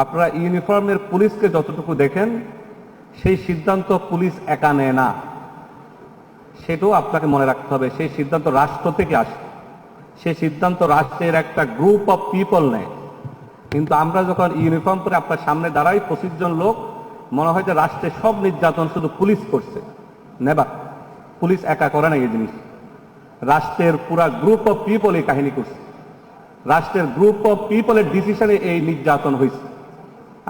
আপনারা ইউনিফর্মের পুলিশকে যতটুকু দেখেন সেই সিদ্ধান্ত পুলিশ একা নেয় না, সেটাও আপনাকে মনে রাখতে হবে। সেই সিদ্ধান্ত রাষ্ট্র থেকে আসে, সেই সিদ্ধান্ত রাষ্ট্রের একটা গ্রুপ অফ পিপল নেয়। কিন্তু আমরা যখন ইউনিফর্ম পরে আপনার সামনে দাঁড়াই 25 জন লোক, মনে হয় যে রাষ্ট্রের সব নির্যাতন শুধু পুলিশ করছে। নেবা, পুলিশ একা করে না এই জিনিস, রাষ্ট্রের পুরা গ্রুপ অফ পিপল এই কাহিনী করছে। রাষ্ট্রের গ্রুপ অফ পিপলের ডিসিশনে এই নির্যাতন হয়েছে।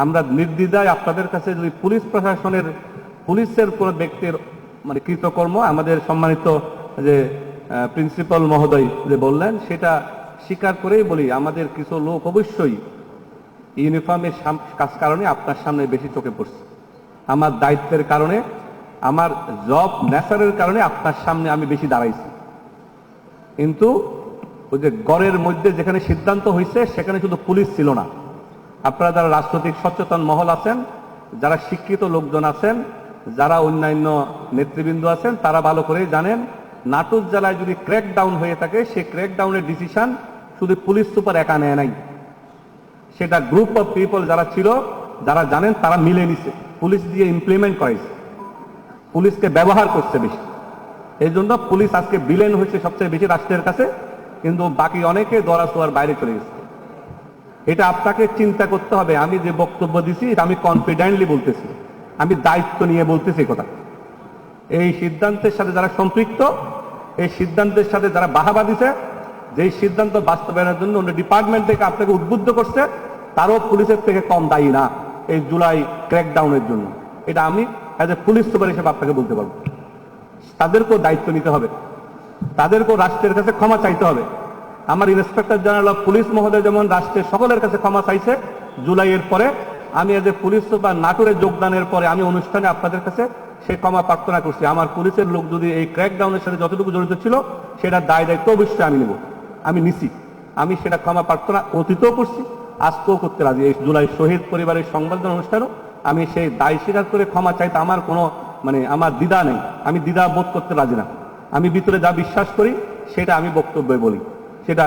আমরা নির্দ্বিধায় আপনাদের কাছে যদি পুলিশ প্রশাসনের পুলিশের কোন ব্যক্তির কৃতকর্ম আমাদের সম্মানিত যে প্রিন্সিপাল মহোদয় যে বললেন সেটা স্বীকার করেই বলি, আমাদের কিছু লোক অবশ্যই ইউনিফর্মের কারণে আপনার সামনে বেশি চোখে পড়ছে। আমার দায়িত্বের কারণে, আমার জব নেচারের কারণে আপনার সামনে আমি বেশি দাঁড়াইছি। কিন্তু ওই যে গড়ের মধ্যে যেখানে সিদ্ধান্ত হয়েছে সেখানে শুধু পুলিশ ছিল না। আপনারা যারা রাজনৈতিক সচেতন মহল আছেন, যারা শিক্ষিত লোকজন আছেন, যারা অন্যান্য নেতৃবৃন্দ আছেন, তারা ভালো করে জানেন নাটোর জেলায় যদি ক্র্যাকডাউন হয়ে থাকে সেই ক্র্যাকডাউনের ডিসিশন শুধু পুলিশ সুপার একা নেয় নাই, সেটা গ্রুপ অফ পিপল যারা ছিল, যারা জানেন তারা মিলে নিছে, পুলিশ দিয়ে ইমপ্লিমেন্ট করেছে, পুলিশকে ব্যবহার করছে বেশি। এই জন্য পুলিশ আজকে বিলেন হয়েছে সবচেয়ে বেশি রাষ্ট্রের কাছে, কিন্তু বাকি অনেকে দরাছোয়ার বাইরে চলে গেছে। এটা আপনাকে চিন্তা করতে হবে। আমি যে বক্তব্য দিছি এটা আমি কনফিডেন্টলি বলতেছি, আমি দায়িত্ব নিয়ে বলতেছি কথা। এই সিদ্ধান্তের সাথে যারা সম্পৃক্ত, এই সিদ্ধান্তের সাথে যারা বাহাবা দিছে, যেই সিদ্ধান্ত বাস্তবায়নের জন্য অন্য ডিপার্টমেন্ট থেকে আপনাকে উদ্বুদ্ধ করছে, তারও পুলিশের থেকে কম দায়ী না এই জুলাই ক্র্যাকডাউনের জন্য। এটা আমি অ্যাজ এ পুলিশ সুপার হিসেবে আপনাকে বলতে পারবো। তাদেরকেও দায়িত্ব নিতে হবে, তাদেরকেও রাষ্ট্রের কাছে ক্ষমা চাইতে হবে। আমার ইন্সপেক্টর জেনারেল অফ পুলিশ মহোদয় যেমন রাষ্ট্রের সকলের কাছে ক্ষমা চাইছে জুলাইয়ের পরে, আমি এজ এ পুলিশ সুপার নাটোরে যোগদানের পরে আমি অনুষ্ঠানে আপনাদের কাছে সে ক্ষমা প্রার্থনা করছি। আমার পুলিশের লোক যদি এই ক্র্যাকডাউনের সাথে যতটুকু জড়িত ছিল সেটা দায় দায়িত্ব অবশ্যই আমি নেব, আমি নিছি। আমি সেটা ক্ষমা প্রার্থনা অতীতও করছি, আজকেও করতে রাজি। এই জুলাই শহীদ পরিবারের সংবর্ধনা অনুষ্ঠানও আমি সেই দায় স্বীকার করে ক্ষমা চাইতে আমার কোনো আমার দ্বিধা নেই, আমি দ্বিধা বোধ করতে রাজি না। আমি ভিতরে যা বিশ্বাস করি সেটা আমি বক্তব্যে বলি, সেটা